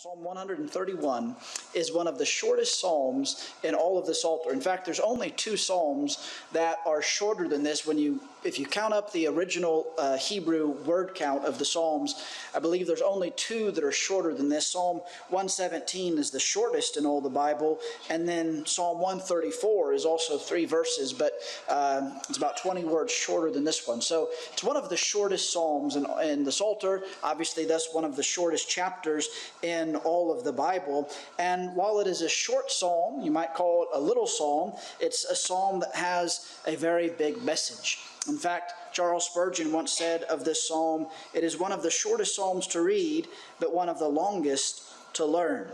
Psalm 131 is one of the shortest psalms in all of the Psalter. In fact, there's only two psalms that are shorter than this. If you count up the original Hebrew word count of the psalms, I believe there's only two that are shorter than this. Psalm 117 is the shortest in all the Bible, and then Psalm 134 is also 3 verses, but it's about 20 words shorter than this one. So it's one of the shortest psalms in the Psalter. Obviously, that's one of the shortest chapters in all of the Bible. And while it is a short psalm, you might call it a little psalm, it's a psalm that has a very big message. In fact, Charles Spurgeon once said of this psalm, "It is one of the shortest psalms to read, but one of the longest to learn."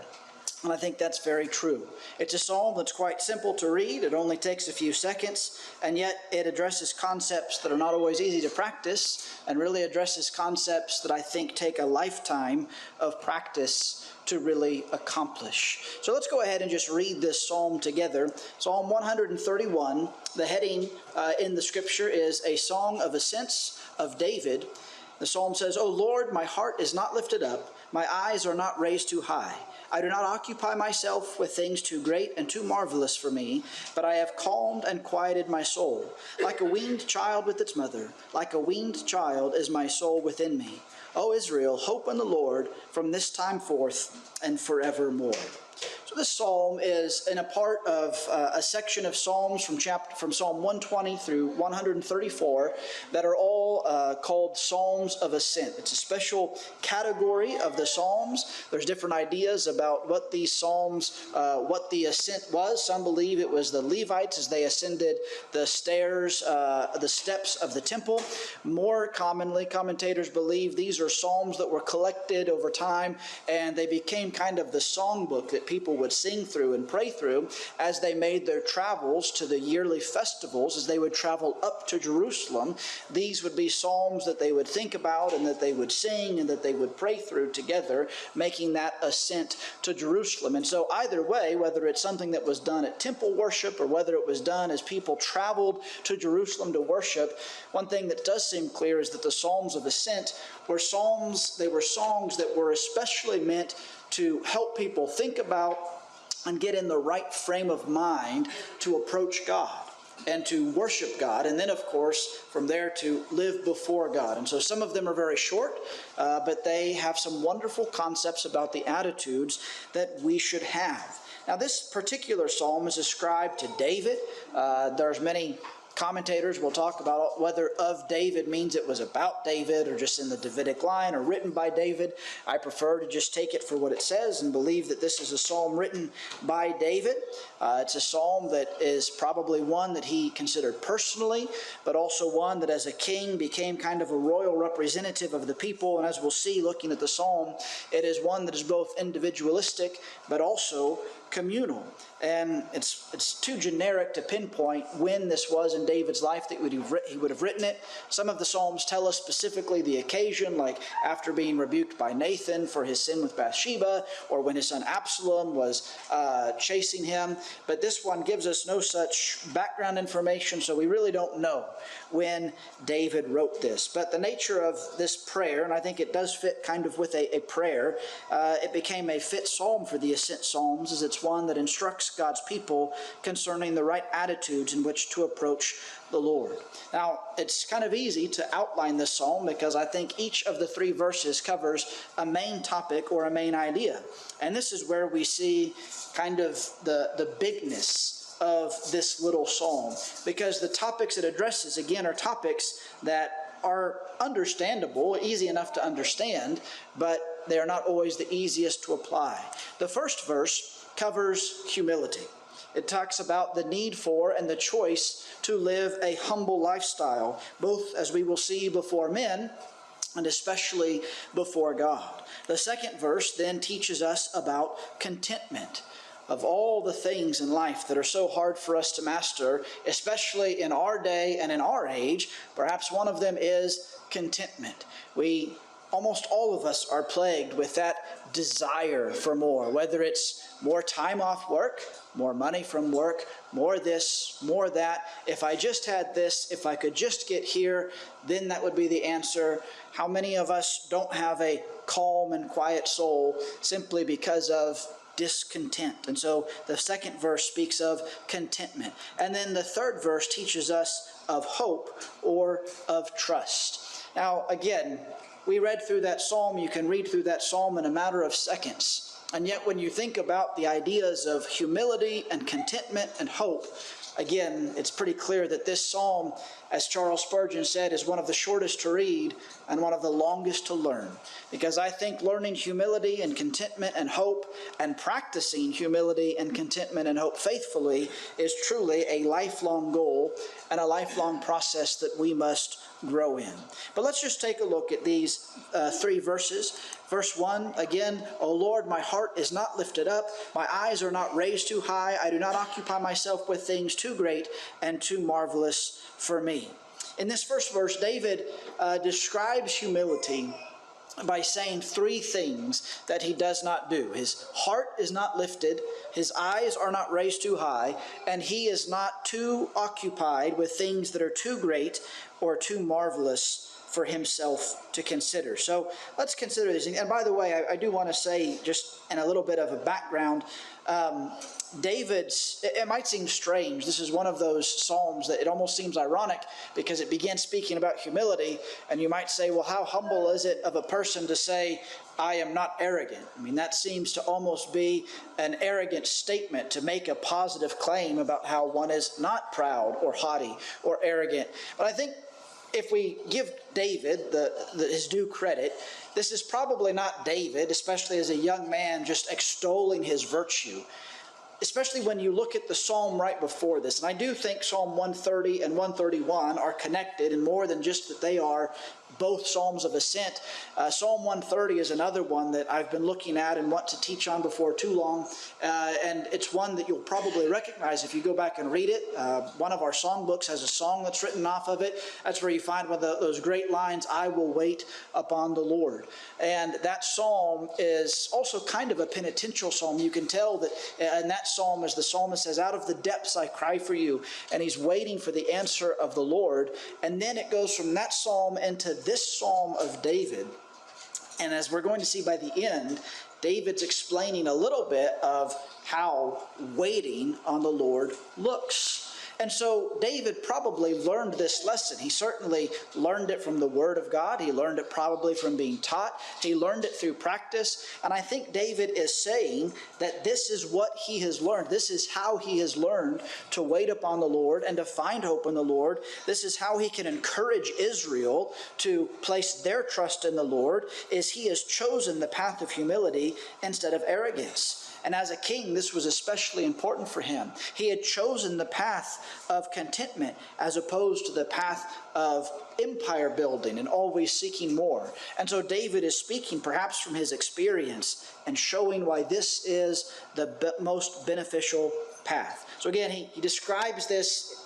And I think that's very true. It's a psalm that's quite simple to read. It only takes a few seconds, and yet it addresses concepts that are not always easy to practice, and really addresses concepts that I think take a lifetime of practice to really accomplish. So let's go ahead and just read this psalm together. Psalm 131, the heading in the scripture is "A Song of Ascents of David." The psalm says, "O Lord, my heart is not lifted up, my eyes are not raised too high. I do not occupy myself with things too great and too marvelous for me, but I have calmed and quieted my soul. Like a weaned child with its mother, like a weaned child is my soul within me. O Israel, hope in the Lord from this time forth and forevermore." So this psalm is in a part of a section of psalms from Psalm 120 through 134 that are all called Psalms of Ascent. It's a special category of the Psalms. There's different ideas about what these Psalms, what the ascent was. Some believe it was the Levites as they ascended the stairs, the steps of the temple. More commonly, commentators believe these are Psalms that were collected over time, and they became kind of the songbook that people would sing through and pray through as they made their travels to the yearly festivals. As they would travel up to Jerusalem, these would be psalms that they would think about and that they would sing and that they would pray through together, making that ascent to Jerusalem. And so either way, whether it's something that was done at temple worship or whether it was done as people traveled to Jerusalem to worship, one thing that does seem clear is that the Psalms of Ascent were songs that were especially meant to help people think about and get in the right frame of mind to approach God and to worship God, and then, of course, from there to live before God. And so some of them are very short, but they have some wonderful concepts about the attitudes that we should have. Now, this particular psalm is ascribed to David. There's many commentators will talk about whether "of David" means it was about David or just in the Davidic line or written by David. I prefer to just take it for what it says and believe that this is a psalm written by David. It's a psalm that is probably one that he considered personally, but also one that as a king became kind of a royal representative of the people. And as we'll see looking at the psalm, it is one that is both individualistic but also communal. And it's too generic to pinpoint when this was in David's life that he would have written it. Some of the Psalms tell us specifically the occasion, like after being rebuked by Nathan for his sin with Bathsheba, or when his son Absalom was chasing him. But this one gives us no such background information, so we really don't know when David wrote this. But the nature of this prayer, and I think it does fit kind of with a prayer, it became a fit psalm for the Ascent Psalms, as it's one that instructs God's people concerning the right attitudes in which to approach the Lord. Now, it's kind of easy to outline this psalm because I think each of the 3 verses covers a main topic or a main idea. And this is where we see kind of the bigness of this little psalm, because the topics it addresses, again, are topics that are understandable, easy enough to understand, but they are not always the easiest to apply. The first verse covers humility. It talks about the need for and the choice to live a humble lifestyle, both, as we will see, before men and especially before God. The second verse then teaches us about contentment. Of all the things in life that are so hard for us to master, especially in our day and in our age, perhaps one of them is contentment. We almost all of us are plagued with that desire for more, whether it's more time off work, more money from work, more this, more that. If I just had this, if I could just get here, then that would be the answer. How many of us don't have a calm and quiet soul simply because of discontent? And so the second verse speaks of contentment. And then the third verse teaches us of hope or of trust. Now, again, we read through that psalm. You can read through that psalm in a matter of seconds. And yet when you think about the ideas of humility and contentment and hope, again, it's pretty clear that this psalm, as Charles Spurgeon said, is one of the shortest to read and one of the longest to learn. Because I think learning humility and contentment and hope and practicing humility and contentment and hope faithfully is truly a lifelong goal and a lifelong process that we must grow in. But let's just take a look at these three verses. Verse 1, again, O Lord, my heart is not lifted up, my eyes are not raised too high, I do not occupy myself with things too great and too marvelous for me. In this first verse, David describes humility by saying three things that he does not do. His heart is not lifted, his eyes are not raised too high, and he is not too occupied with things that are too great or too marvelous for himself to consider. So let's consider these things. And by the way, I do want to say, just in a little bit of a background, David's, it might seem strange. This is one of those psalms that it almost seems ironic because it begins speaking about humility. And you might say, well, how humble is it of a person to say, I am not arrogant? I mean, that seems to almost be an arrogant statement to make a positive claim about how one is not proud or haughty or arrogant. But I think if we give David his due credit, this is probably not David, especially as a young man, just extolling his virtue. Especially when you look at the psalm right before this. And I do think Psalm 130 and 131 are connected, and more than just that they are both psalms of ascent. Psalm 130 is another one that I've been looking at and want to teach on before too long. And it's one that you'll probably recognize if you go back and read it. One of our songbooks has a song that's written off of it. That's where you find one of those great lines, I will wait upon the Lord. And that psalm is also kind of a penitential psalm. You can tell that in that psalm, as the psalmist says, out of the depths I cry for you. And he's waiting for the answer of the Lord. And then it goes from that psalm into this psalm of David. And as we're going to see by the end, David's explaining a little bit of how waiting on the Lord looks. And so David probably learned this lesson. He certainly learned it from the Word of God. He learned it probably from being taught. He learned it through practice. And I think David is saying that this is what he has learned. This is how he has learned to wait upon the Lord and to find hope in the Lord. This is how he can encourage Israel to place their trust in the Lord, is he has chosen the path of humility instead of arrogance. And as a king, this was especially important for him. He had chosen the path of contentment as opposed to the path of empire building and always seeking more. And so David is speaking perhaps from his experience and showing why this is the most beneficial path. So again, he describes this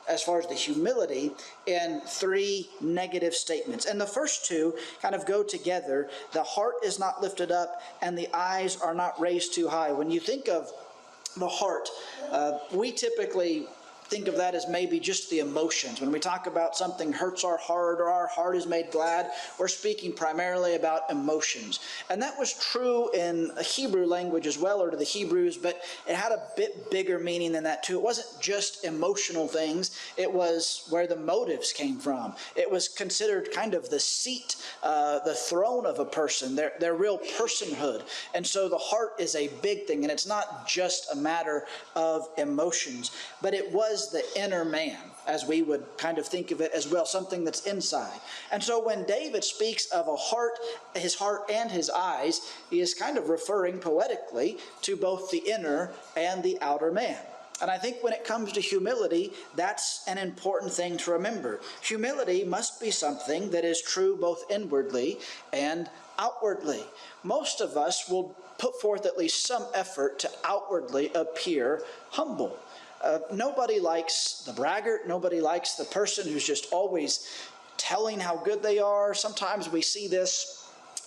as far as the humility in three negative statements. And the first two kind of go together. The heart is not lifted up and the eyes are not raised too high. When you think of the heart, we typically think of that as maybe just the emotions. When we talk about something hurts our heart or our heart is made glad, we're speaking primarily about emotions. And that was true in a Hebrew language as well, or to the Hebrews, but it had a bit bigger meaning than that too. It wasn't just emotional things. It was where the motives came from. It was considered kind of the seat, the throne of a person, their real personhood. And so the heart is a big thing, and it's not just a matter of emotions, but it was the inner man, as we would kind of think of it as well, something that's inside. And so when David speaks of a heart, his heart and his eyes, he is kind of referring poetically to both the inner and the outer man. And I think when it comes to humility, that's an important thing to remember. Humility must be something that is true both inwardly and outwardly. Most of us will put forth at least some effort to outwardly appear humble. Nobody likes the braggart. Nobody likes the person who's just always telling how good they are. Sometimes we see this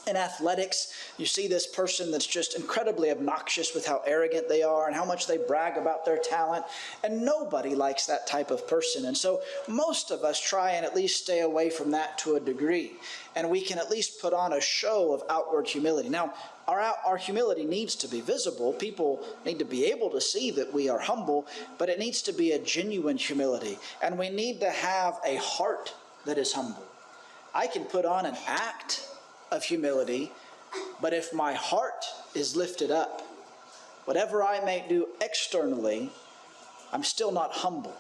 In athletics, you see this person that's just incredibly obnoxious with how arrogant they are and how much they brag about their talent, and nobody likes that type of person. And so most of us try and at least stay away from that to a degree, and we can at least put on a show of outward humility. Now, our humility needs to be visible. People need to be able to see that we are humble, but it needs to be a genuine humility, and we need to have a heart that is humble. I can put on an act of humility, but if my heart is lifted up, whatever I may do externally, I'm still not humble.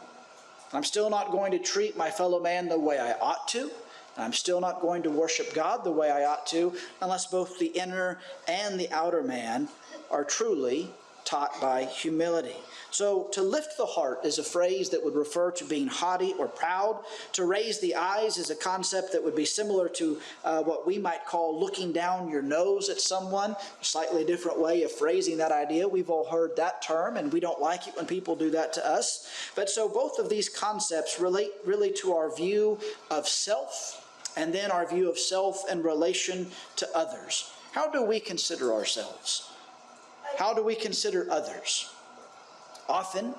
I'm still not going to treat my fellow man the way I ought to. And I'm still not going to worship God the way I ought to, unless both the inner and the outer man are truly taught by humility. So to lift the heart is a phrase that would refer to being haughty or proud. To raise the eyes is a concept that would be similar to what we might call looking down your nose at someone, a slightly different way of phrasing that idea. We've all heard that term, and we don't like it when people do that to us. But so both of these concepts relate really to our view of self, and then our view of self in relation to others. How do we consider ourselves? How do we consider others? Often,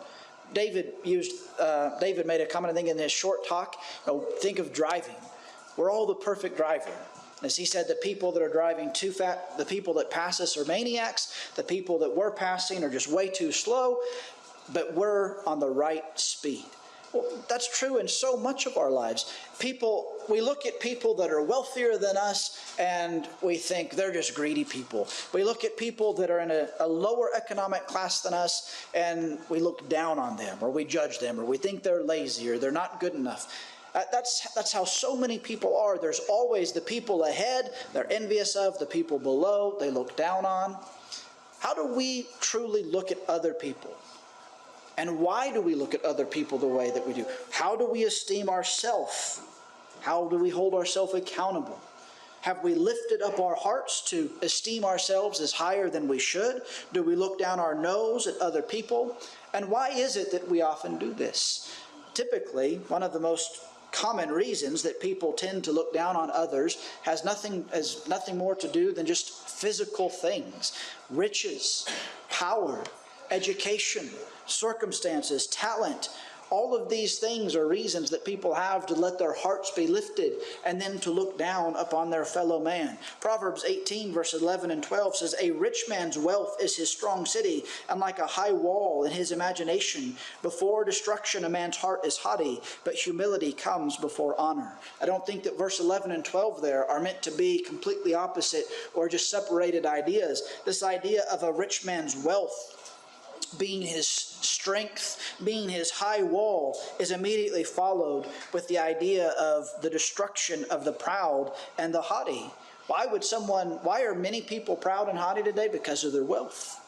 David made a comment, I think, in his short talk. Think of driving. We're all the perfect driver. As he said, the people that are driving too fast, the people that pass us are maniacs. The people that we're passing are just way too slow. But we're on the right speed. Well, that's true in so much of our lives. We look at people that are wealthier than us and we think they're just greedy people. We look at people that are in a lower economic class than us and we look down on them, or we judge them, or we think they're lazy or they're not good enough. That's how so many people are. There's always the people ahead they're envious of, the people below they look down on. How do we truly look at other people? And why do we look at other people the way that we do? How do we esteem ourselves? How do we hold ourselves accountable? Have we lifted up our hearts to esteem ourselves as higher than we should? Do we look down our nose at other people? And why is it that we often do this? Typically, one of the most common reasons that people tend to look down on others has nothing more to do than just physical things. Riches, power, education, circumstances, talent. All of these things are reasons that people have to let their hearts be lifted and then to look down upon their fellow man. Proverbs 18 verses 11 and 12 says, "A rich man's wealth is his strong city, and like a high wall in his imagination. Before destruction a man's heart is haughty, but humility comes before honor." I don't think that verse 11 and 12 there are meant to be completely opposite or just separated ideas. This idea of a rich man's wealth being his strength, being his high wall, is immediately followed with the idea of the destruction of the proud and the haughty. Why are many people proud and haughty today? Because of their wealth.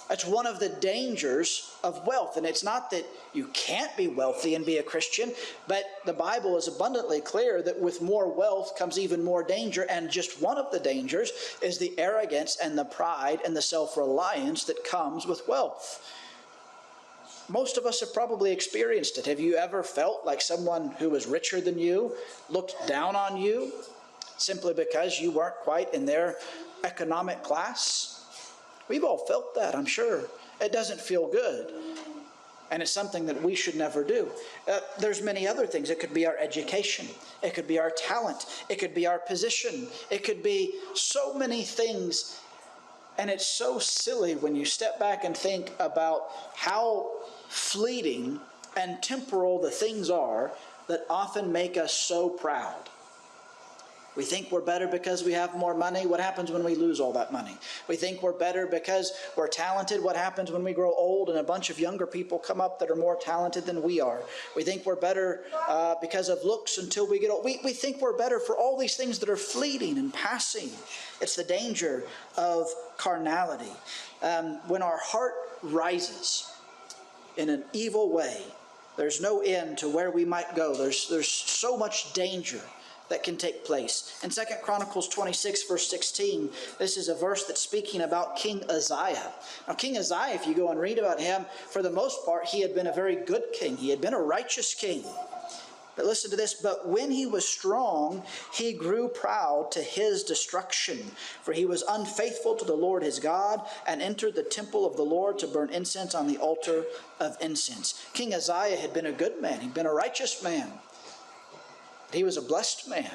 That's one of the dangers of wealth. And it's not that you can't be wealthy and be a Christian, but the Bible is abundantly clear that with more wealth comes even more danger. And just one of the dangers is the arrogance and the pride and the self-reliance that comes with wealth. Most of us have probably experienced it. Have you ever felt like someone who was richer than you looked down on you simply because you weren't quite in their economic class? We've all felt that, I'm sure. It doesn't feel good. And it's something that we should never do. There's many other things. It could be our education. It could be our talent. It could be our position. It could be so many things. And it's so silly when you step back and think about how fleeting and temporal the things are that often make us so proud. We think we're better because we have more money. What happens when we lose all that money? We think we're better because we're talented. What happens when we grow old and a bunch of younger people come up that are more talented than we are? We think we're better because of looks until we get old. We think we're better for all these things that are fleeting and passing. It's the danger of carnality. When our heart rises in an evil way, there's no end to where we might go. There's so much danger that can take place. In 2 Chronicles 26, verse 16, this is a verse that's speaking about King Uzziah. Now, King Uzziah, if you go and read about him, for the most part, he had been a very good king. He had been a righteous king. But listen to this, but when he was strong, he grew proud to his destruction. For he was unfaithful to the Lord his God, and entered the temple of the Lord to burn incense on the altar of incense. King Uzziah had been a good man. He'd been a righteous man. He was a blessed man.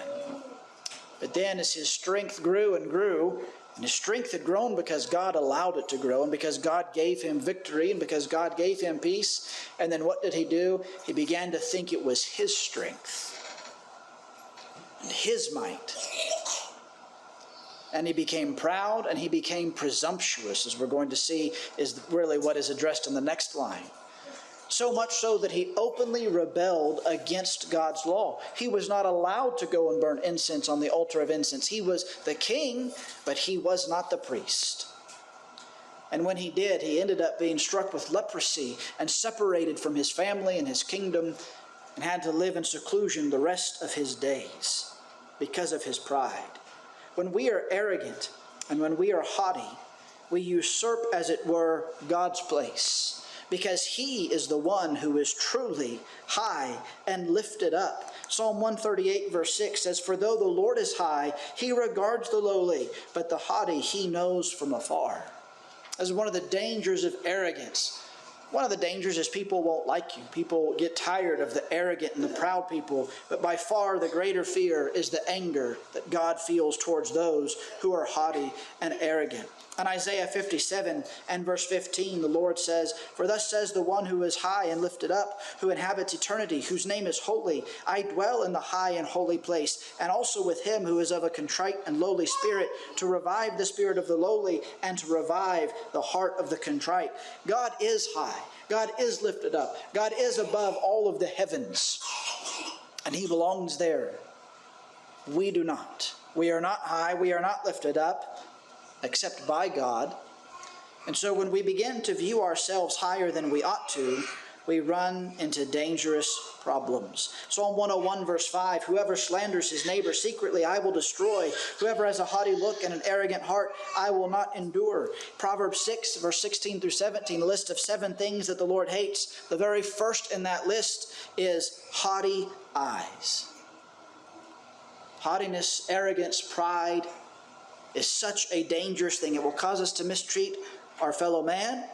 But then as his strength grew and grew, and his strength had grown because God allowed it to grow, and because God gave him victory, and because God gave him peace, and then what did he do? He began to think it was his strength and his might. And he became proud, and he became presumptuous, as we're going to see is really what is addressed in the next line. So much so that he openly rebelled against God's law. He was not allowed to go and burn incense on the altar of incense. He was the king, but he was not the priest. And when he did, he ended up being struck with leprosy and separated from his family and his kingdom, and had to live in seclusion the rest of his days because of his pride. When we are arrogant and when we are haughty, we usurp, as it were, God's place, because he is the one who is truly high and lifted up. Psalm 138 verse 6 says, for though the Lord is high, he regards the lowly, but the haughty he knows from afar. This is one of the dangers of arrogance. One of the dangers is people won't like you. People get tired of the arrogant and the proud people. But by far the greater fear is the anger that God feels towards those who are haughty and arrogant. In Isaiah 57 and verse 15, the Lord says, for thus says the one who is high and lifted up, who inhabits eternity, whose name is holy. I dwell in the high and holy place, and also with him who is of a contrite and lowly spirit, to revive the spirit of the lowly, and to revive the heart of the contrite. God is high. God is lifted up. God is above all of the heavens, and he belongs there. We do not. We are not high. We are not lifted up, except by God. And so when we begin to view ourselves higher than we ought to, we run into dangerous problems. Psalm 101 verse 5, whoever slanders his neighbor secretly, I will destroy. Whoever has a haughty look and an arrogant heart, I will not endure. Proverbs 6 verse 16 through 17, a list of 7 things that the Lord hates. The very first in that list is haughty eyes. Haughtiness, arrogance, pride is such a dangerous thing. It will cause us to mistreat our fellow man,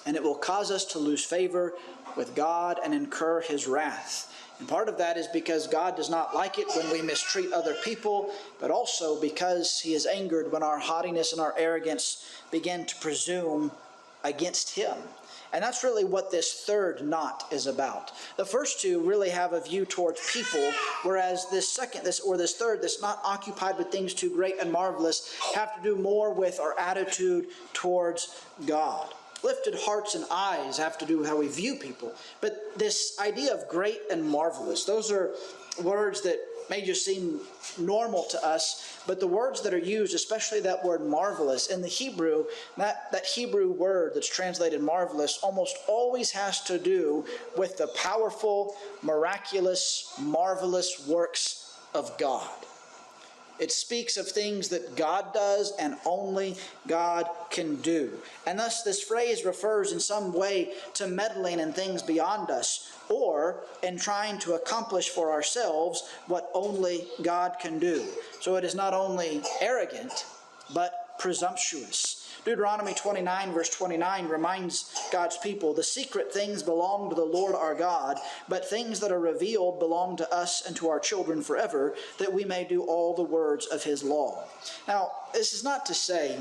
and it will cause us to lose favor with God and incur his wrath. And part of that is because God does not like it when we mistreat other people, but also because he is angered when our haughtiness and our arrogance begin to presume against him. And that's really what this third not is about. The first two really have a view towards people, whereas this third, that's not occupied with things too great and marvelous, have to do more with our attitude towards God. Lifted hearts and eyes have to do with how we view people. But this idea of great and marvelous, those are words that may just seem normal to us, but the words that are used, especially that word marvelous, in the Hebrew, that Hebrew word that's translated marvelous almost always has to do with the powerful, miraculous, marvelous works of God. It speaks of things that God does and only God can do. And thus this phrase refers in some way to meddling in things beyond us, or in trying to accomplish for ourselves what only God can do. So it is not only arrogant, but presumptuous. Deuteronomy 29 verse 29 reminds God's people, the secret things belong to the Lord our God, but things that are revealed belong to us and to our children forever, that we may do all the words of his law. Now, this is not to say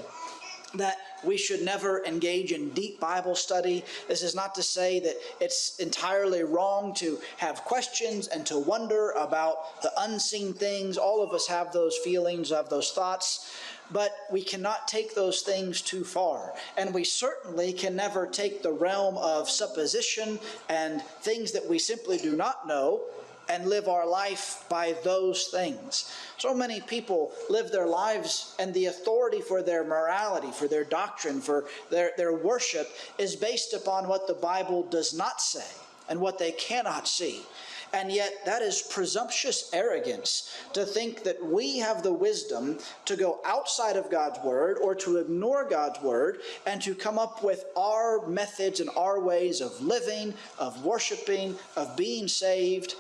that we should never engage in deep Bible study. This is not to say that it's entirely wrong to have questions and to wonder about the unseen things. All of us have those feelings, have those thoughts. But we cannot take those things too far. And we certainly can never take the realm of supposition and things that we simply do not know and live our life by those things. So many people live their lives, and the authority for their morality, for their doctrine, for their worship is based upon what the Bible does not say and what they cannot see. And yet that is presumptuous arrogance to think that we have the wisdom to go outside of God's word or to ignore God's word and to come up with our methods and our ways of living, of worshiping, of being saved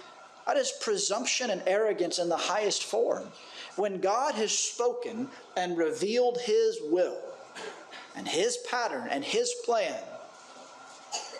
That is presumption and arrogance in the highest form. When God has spoken and revealed his will and his pattern and his plan,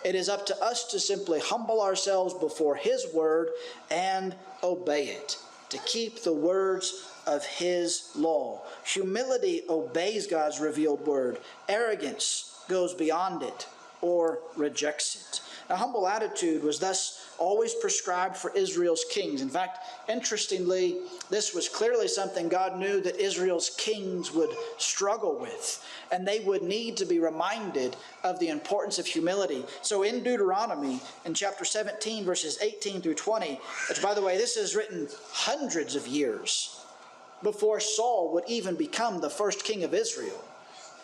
it is up to us to simply humble ourselves before his word and obey it, to keep the words of his law. Humility obeys God's revealed word. Arrogance goes beyond it or rejects it. A humble attitude was thus always prescribed for Israel's kings. In fact, interestingly, this was clearly something God knew that Israel's kings would struggle with, and they would need to be reminded of the importance of humility. So in Deuteronomy, in chapter 17, verses 18 through 20, which, by the way, this is written hundreds of years before Saul would even become the first king of Israel,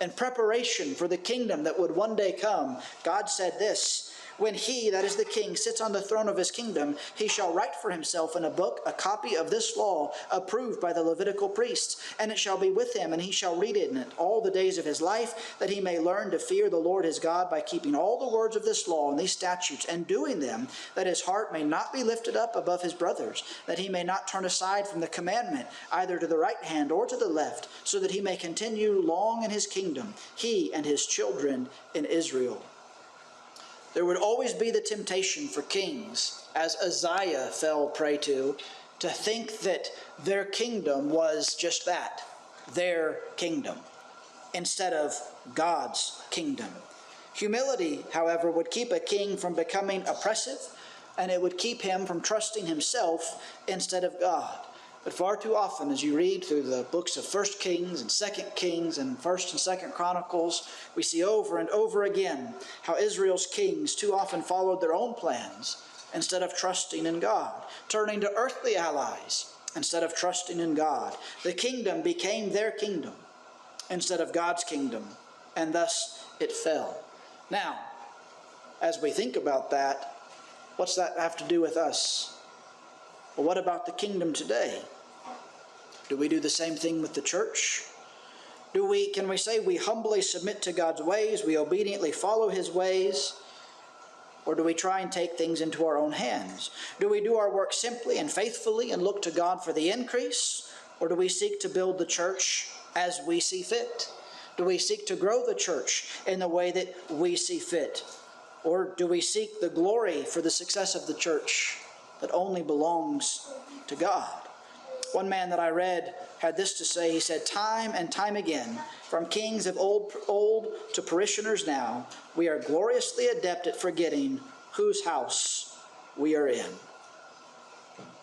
in preparation for the kingdom that would one day come, God said this: when he, that is the king, sits on the throne of his kingdom, he shall write for himself in a book a copy of this law approved by the Levitical priests, and it shall be with him, and he shall read it in it all the days of his life, that he may learn to fear the Lord his God by keeping all the words of this law and these statutes, and doing them, that his heart may not be lifted up above his brothers, that he may not turn aside from the commandment, either to the right hand or to the left, so that he may continue long in his kingdom, he and his children in Israel. There would always be the temptation for kings, as Uzziah fell prey to think that their kingdom was just that, their kingdom, instead of God's kingdom. Humility, however, would keep a king from becoming oppressive, and it would keep him from trusting himself instead of God. But far too often, as you read through the books of 1 Kings and 2 Kings and 1st and 2nd Chronicles, we see over and over again how Israel's kings too often followed their own plans instead of trusting in God, turning to earthly allies instead of trusting in God. The kingdom became their kingdom instead of God's kingdom, and thus it fell. Now, as we think about that, what's that have to do with us? Well, what about the kingdom today? Do we do the same thing with the church? Can we say we humbly submit to God's ways, we obediently follow his ways, or do we try and take things into our own hands? Do we do our work simply and faithfully and look to God for the increase, or do we seek to build the church as we see fit? Do we seek to grow the church in the way that we see fit? Or do we seek the glory for the success of the church that only belongs to God? One man that I read had this to say. He said, time and time again, from kings of old to parishioners now, we are gloriously adept at forgetting whose house we are in.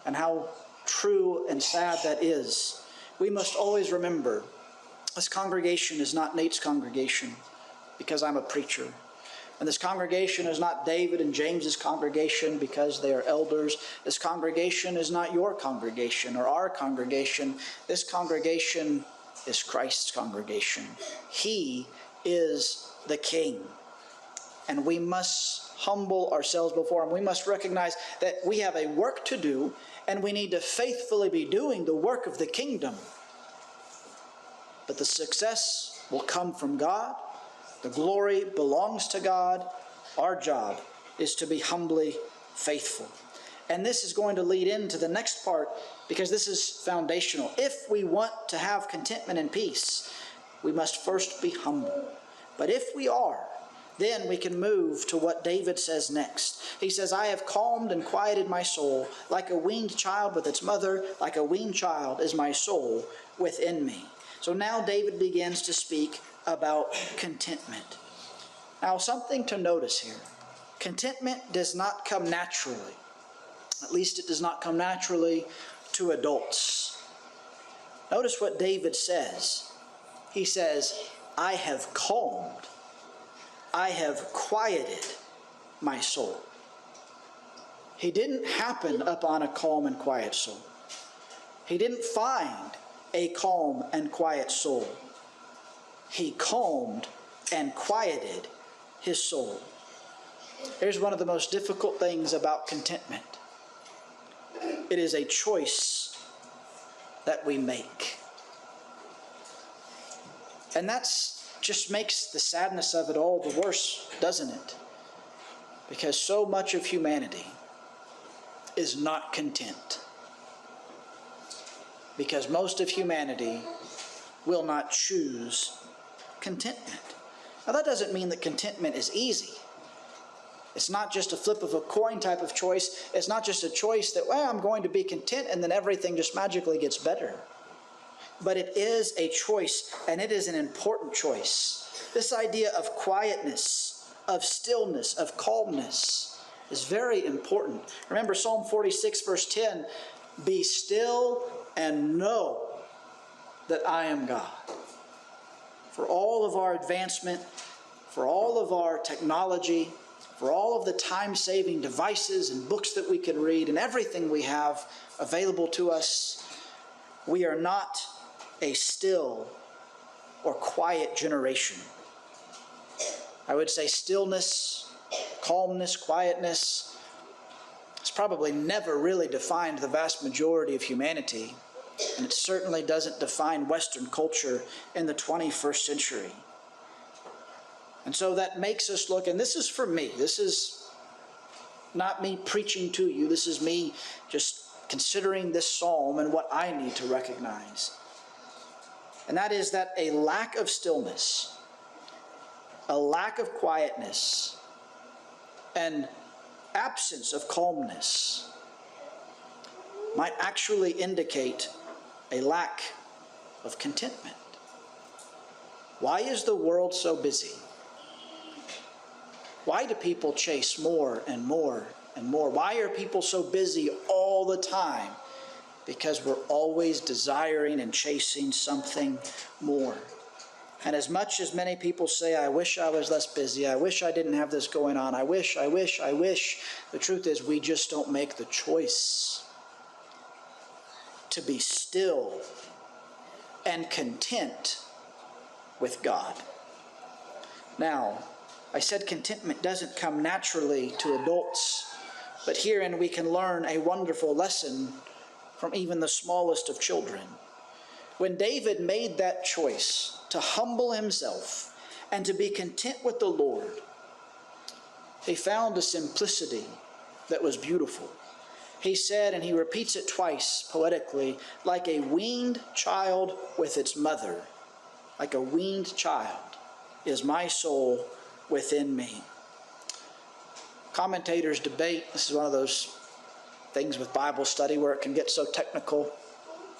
And how true and sad that is. We must always remember, this congregation is not Nate's congregation because I'm a preacher. And this congregation is not David and James's congregation because they are elders. This congregation is not your congregation or our congregation. This congregation is Christ's congregation. He is the King. And we must humble ourselves before him. We must recognize that we have a work to do, and we need to faithfully be doing the work of the kingdom. But the success will come from God. The glory belongs to God. Our job is to be humbly faithful. And this is going to lead into the next part, because this is foundational. If we want to have contentment and peace, we must first be humble. But if we are, then we can move to what David says next. He says, I have calmed and quieted my soul, like a weaned child with its mother, like a weaned child is my soul within me. So now David begins to speak about contentment. Now, something to notice here. Contentment does not come naturally. At least it does not come naturally to adults. Notice what David says. He says, I have calmed, I have quieted my soul. He didn't happen upon a calm and quiet soul. He didn't find a calm and quiet soul. He calmed and quieted his soul. Here's one of the most difficult things about contentment. It is a choice that we make. And that's just makes the sadness of it all the worse, doesn't it? Because so much of humanity is not content. Because most of humanity will not choose contentment. Now, that doesn't mean that contentment is easy. It's not just a flip of a coin type of choice. It's not just a choice that, well, I'm going to be content and then everything just magically gets better. But it is a choice, and it is an important choice. This idea of quietness, of stillness, of calmness is very important. Remember Psalm 46, verse 10, "Be still and know that I am God." For all of our advancement, for all of our technology, for all of the time-saving devices and books that we can read and everything we have available to us, we are not a still or quiet generation. I would say stillness, calmness, quietness has probably never really defined the vast majority of humanity, and it certainly doesn't define Western culture in the 21st century. And so that makes us look, and this is for me, this is not me preaching to you, this is me just considering this psalm and what I need to recognize. And that is that a lack of stillness, a lack of quietness, and absence of calmness might actually indicate a lack of contentment. Why is the world so busy? Why do people chase more and more and more? Why are people so busy all the time? Because we're always desiring and chasing something more. And as much as many people say, I wish I was less busy, I wish I didn't have this going on, I wish, the truth is we just don't make the choice to be still and content with God. Now, I said contentment doesn't come naturally to adults, but herein we can learn a wonderful lesson from even the smallest of children. When David made that choice to humble himself and to be content with the Lord, he found a simplicity that was beautiful. He said, and he repeats it twice poetically, like a weaned child with its mother, like a weaned child is my soul within me. Commentators debate, this is one of those things with Bible study where it can get so technical.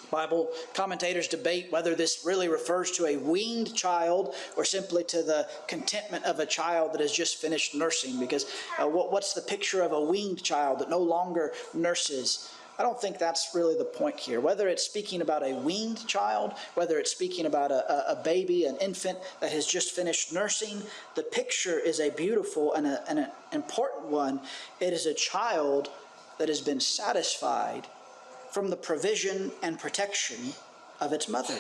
Bible commentators debate whether this really refers to a weaned child or simply to the contentment of a child that has just finished nursing. Because what's the picture of a weaned child that no longer nurses? I don't think that's really the point here. Whether it's speaking about a weaned child, whether it's speaking about a baby, an infant that has just finished nursing, the picture is a beautiful and an important one. It is a child that has been satisfied from the provision and protection of its mother.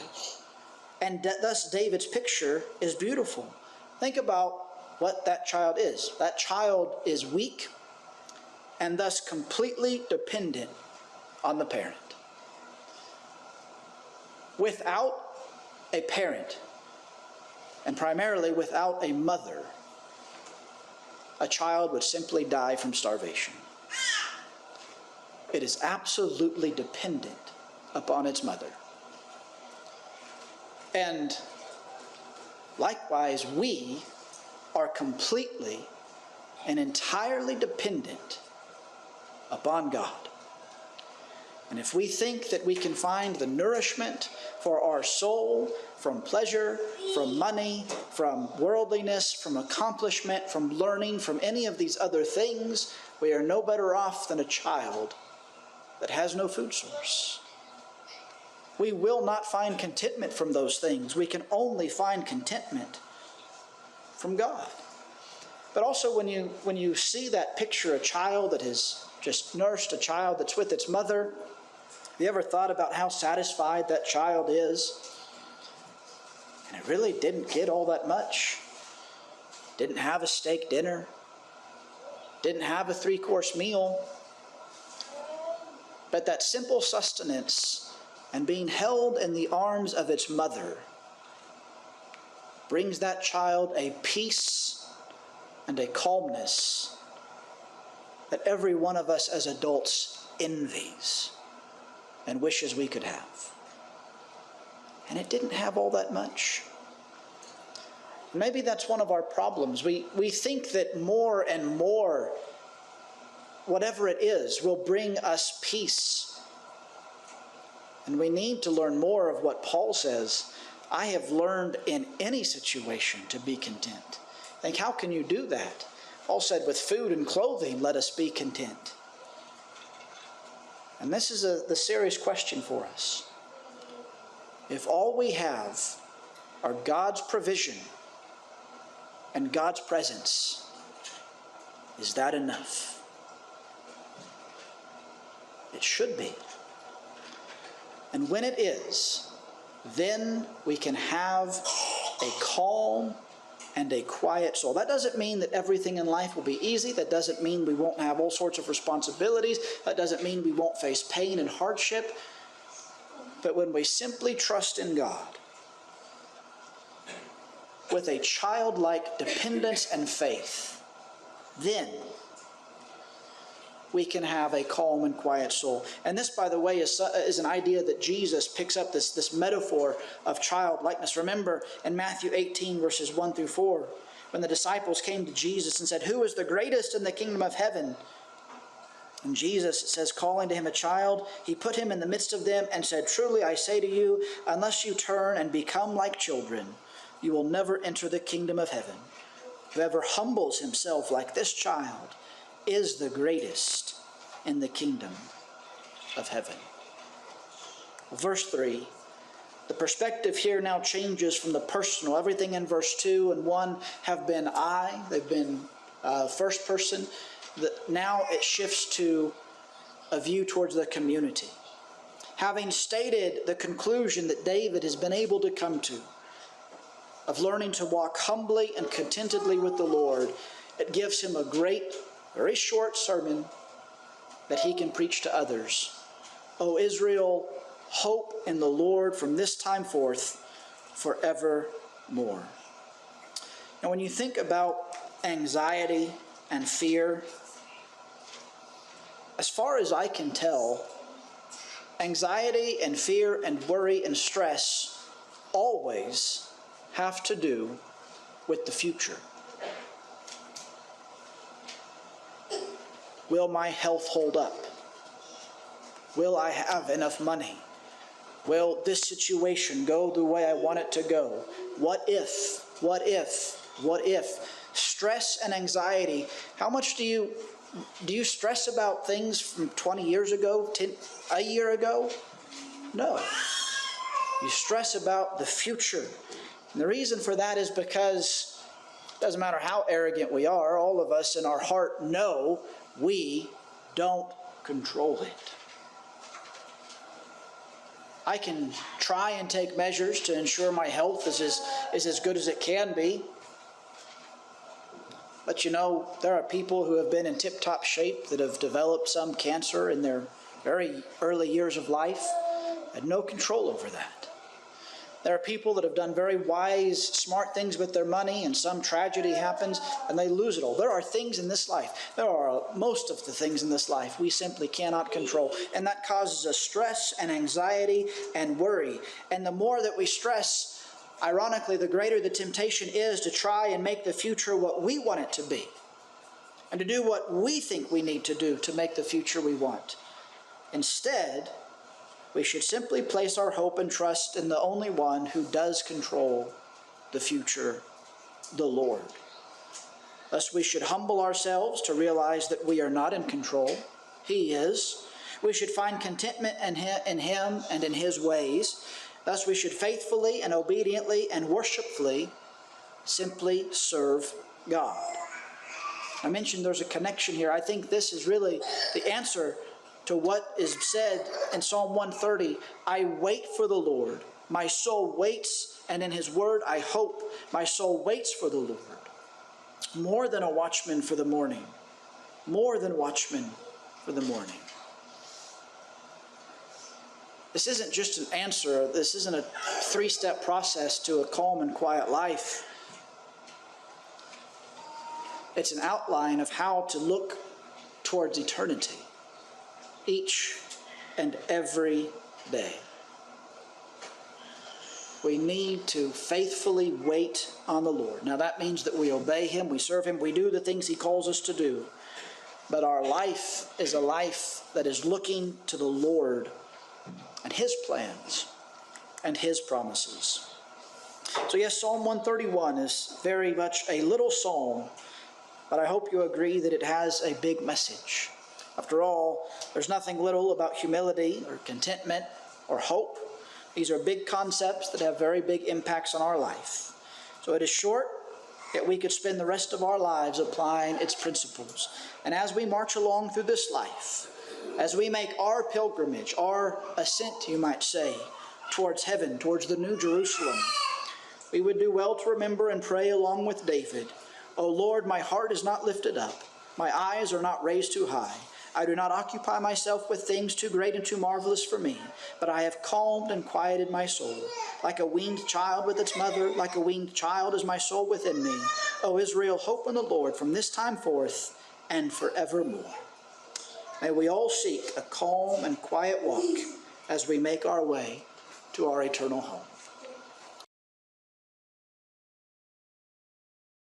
And thus David's picture is beautiful. Think about what that child is. That child is weak and thus completely dependent on the parent. Without a parent, and primarily without a mother, a child would simply die from starvation. It is absolutely dependent upon its mother. And likewise, we are completely and entirely dependent upon God. And if we think that we can find the nourishment for our soul from pleasure, from money, from worldliness, from accomplishment, from learning, from any of these other things, we are no better off than a child that has no food source. We will not find contentment from those things. We can only find contentment from God. But also when you see that picture, a child that has just nursed, a child that's with its mother, have you ever thought about how satisfied that child is? And it really didn't get all that much. Didn't have a steak dinner. Didn't have a 3-course meal. But that simple sustenance and being held in the arms of its mother brings that child a peace and a calmness that every one of us as adults envies and wishes we could have. And it didn't have all that much. Maybe that's one of our problems. We think that more and more, whatever it is, will bring us peace. And we need to learn more of what Paul says. I have learned in any situation to be content. Think, how can you do that? Paul said, with food and clothing, let us be content. And this is the serious question for us. If all we have are God's provision and God's presence, is that enough? It should be. And when it is, then we can have a calm and a quiet soul. That doesn't mean that everything in life will be easy. That doesn't mean we won't have all sorts of responsibilities. That doesn't mean we won't face pain and hardship. But when we simply trust in God, with a childlike dependence and faith, then we can have a calm and quiet soul. And this, by the way, is an idea that Jesus picks up, this metaphor of childlikeness. Remember in Matthew 18, verses 1 through 4, when the disciples came to Jesus and said, "Who is the greatest in the kingdom of heaven?" And Jesus, it says, calling to him a child, he put him in the midst of them and said, "Truly I say to you, unless you turn and become like children, you will never enter the kingdom of heaven. Whoever humbles himself like this child is the greatest in the kingdom of heaven." Verse 3, the perspective here now changes from the personal. Everything in verse 2 and 1 have been I. They've been first person. Now it shifts to a view towards the community. Having stated the conclusion that David has been able to come to, of learning to walk humbly and contentedly with the Lord, it gives him a great, very short sermon that he can preach to others. O Israel, hope in the Lord from this time forth forevermore. Now, when you think about anxiety and fear, as far as I can tell, anxiety and fear and worry and stress always have to do with the future. Will my health hold up? Will I have enough money? Will this situation go the way I want it to go? What if? What if? What if? Stress and anxiety. How much do you stress about things from 20 years ago, a year ago? No. You stress about the future. And the reason for that is because it doesn't matter how arrogant we are, all of us in our heart know we don't control it. I can try and take measures to ensure my health is as good as it can be. But you know, there are people who have been in tip-top shape that have developed some cancer in their very early years of life, had no control over that. There are people that have done very wise, smart things with their money, and some tragedy happens, and they lose it all. There are things in this life, most of the things in this life we simply cannot control, and that causes us stress and anxiety and worry. And the more that we stress, ironically, the greater the temptation is to try and make the future what we want it to be, and to do what we think we need to do to make the future we want. Instead, we should simply place our hope and trust in the only one who does control the future, the Lord. Thus, we should humble ourselves to realize that we are not in control. He is. We should find contentment in Him and in His ways. Thus, we should faithfully and obediently and worshipfully simply serve God. I mentioned there's a connection here. I think this is really the answer to what is said in Psalm 130. I wait for the Lord. My soul waits, and in His word I hope. My soul waits for the Lord. More than a watchman for the morning. More than watchmen for the morning. This isn't just an answer. This isn't a three-step process to a calm and quiet life. It's an outline of how to look towards eternity. each and every day. We need to faithfully wait on the Lord. Now that means that we obey Him, we serve Him, we do the things He calls us to do. But our life is a life that is looking to the Lord and His plans and His promises. So yes, Psalm 131 is very much a little psalm, but I hope you agree that it has a big message. After all, there's nothing little about humility or contentment or hope. These are big concepts that have very big impacts on our life. So it is short, yet we could spend the rest of our lives applying its principles. And as we march along through this life, as we make our pilgrimage, our ascent, you might say, towards heaven, towards the New Jerusalem, we would do well to remember and pray along with David, O Lord, my heart is not lifted up, my eyes are not raised too high. I do not occupy myself with things too great and too marvelous for me, but I have calmed and quieted my soul. Like a weaned child with its mother, like a weaned child is my soul within me. O Israel, hope in the Lord from this time forth and forevermore. May we all seek a calm and quiet walk as we make our way to our eternal home.